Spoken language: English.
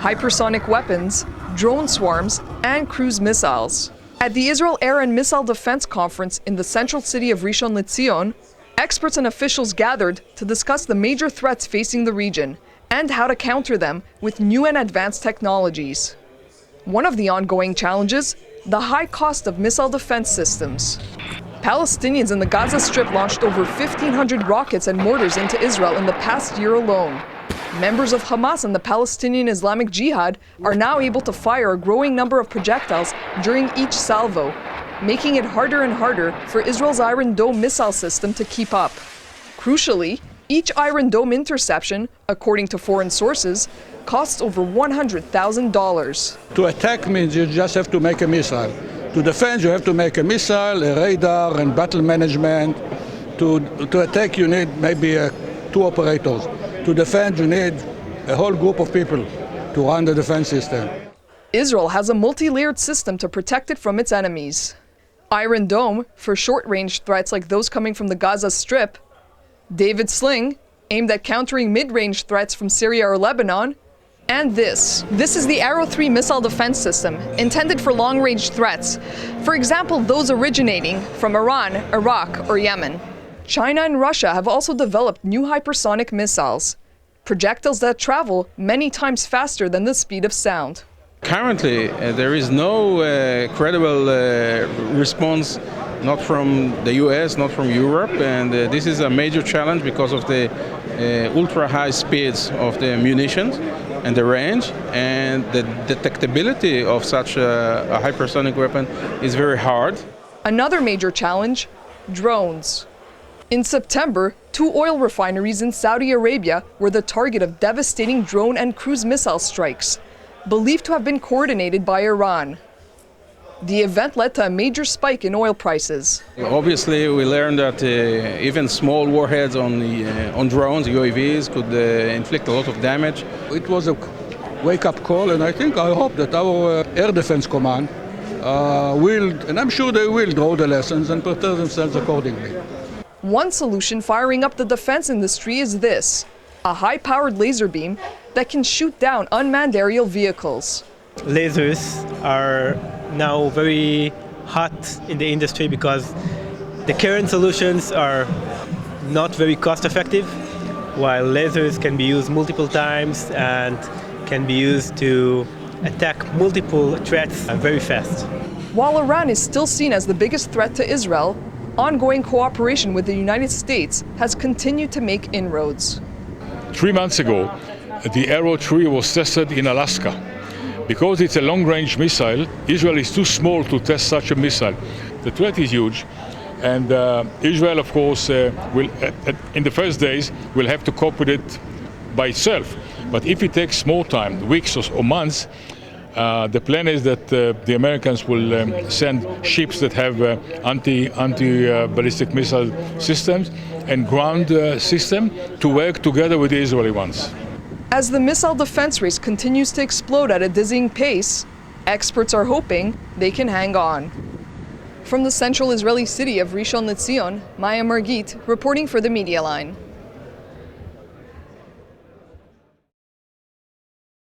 hypersonic weapons, drone swarms, and cruise missiles. At the Israel Air and Missile Defense Conference in the central city of Rishon Lezion, experts and officials gathered to discuss the major threats facing the region and how to counter them with new and advanced technologies. One of the ongoing challenges, the high cost of missile defense systems. Palestinians in the Gaza Strip launched over 1,500 rockets and mortars into Israel in the past year alone. Members of Hamas and the Palestinian Islamic Jihad are now able to fire a growing number of projectiles during each salvo, making it harder and harder for Israel's Iron Dome missile system to keep up. Crucially, each Iron Dome interception, according to foreign sources, costs over $100,000. To attack means you just have to make a missile. To defend, you have to make a missile, a radar, and battle management. To attack, you need maybe 2 operators. To defend, you need a whole group of people to run the defense system. Israel has a multi-layered system to protect it from its enemies. Iron Dome for short-range threats like those coming from the Gaza Strip. David Sling, aimed at countering mid-range threats from Syria or Lebanon. And this is the Arrow 3 missile defense system, intended for long-range threats. For example, those originating from Iran, Iraq, or Yemen. China and Russia have also developed new hypersonic missiles, projectiles that travel many times faster than the speed of sound. Currently, there is no credible response, not from the US, not from Europe, and this is a major challenge because of the ultra-high speeds of the munitions and the range, and the detectability of such a hypersonic weapon is very hard. Another major challenge, drones. In September, 2 oil refineries in Saudi Arabia were the target of devastating drone and cruise missile strikes, believed to have been coordinated by Iran. The event led to a major spike in oil prices. Obviously, we learned that even small warheads on drones, UAVs, could inflict a lot of damage. It was a wake-up call, and I hope that our Air Defense Command will, and I'm sure they will, draw the lessons and prepare themselves accordingly. One solution firing up the defense industry is this: a high-powered laser beam that can shoot down unmanned aerial vehicles. Lasers are now very hot in the industry because the current solutions are not very cost-effective, while lasers can be used multiple times and can be used to attack multiple threats very fast. While Iran is still seen as the biggest threat to Israel, ongoing cooperation with the United States has continued to make inroads. 3 months ago, the Arrow 3 was tested in Alaska. Because it's a long-range missile, Israel is too small to test such a missile. The threat is huge, and Israel, of course, will, in the first days, will have to cope with it by itself. But if it takes more time, weeks or months, the plan is that the Americans will send ships that have anti-ballistic missile systems and ground system to work together with the Israeli ones. As the missile defense race continues to explode at a dizzying pace, experts are hoping they can hang on. From the central Israeli city of Rishon Lezion, Maya Margit reporting for the Media Line.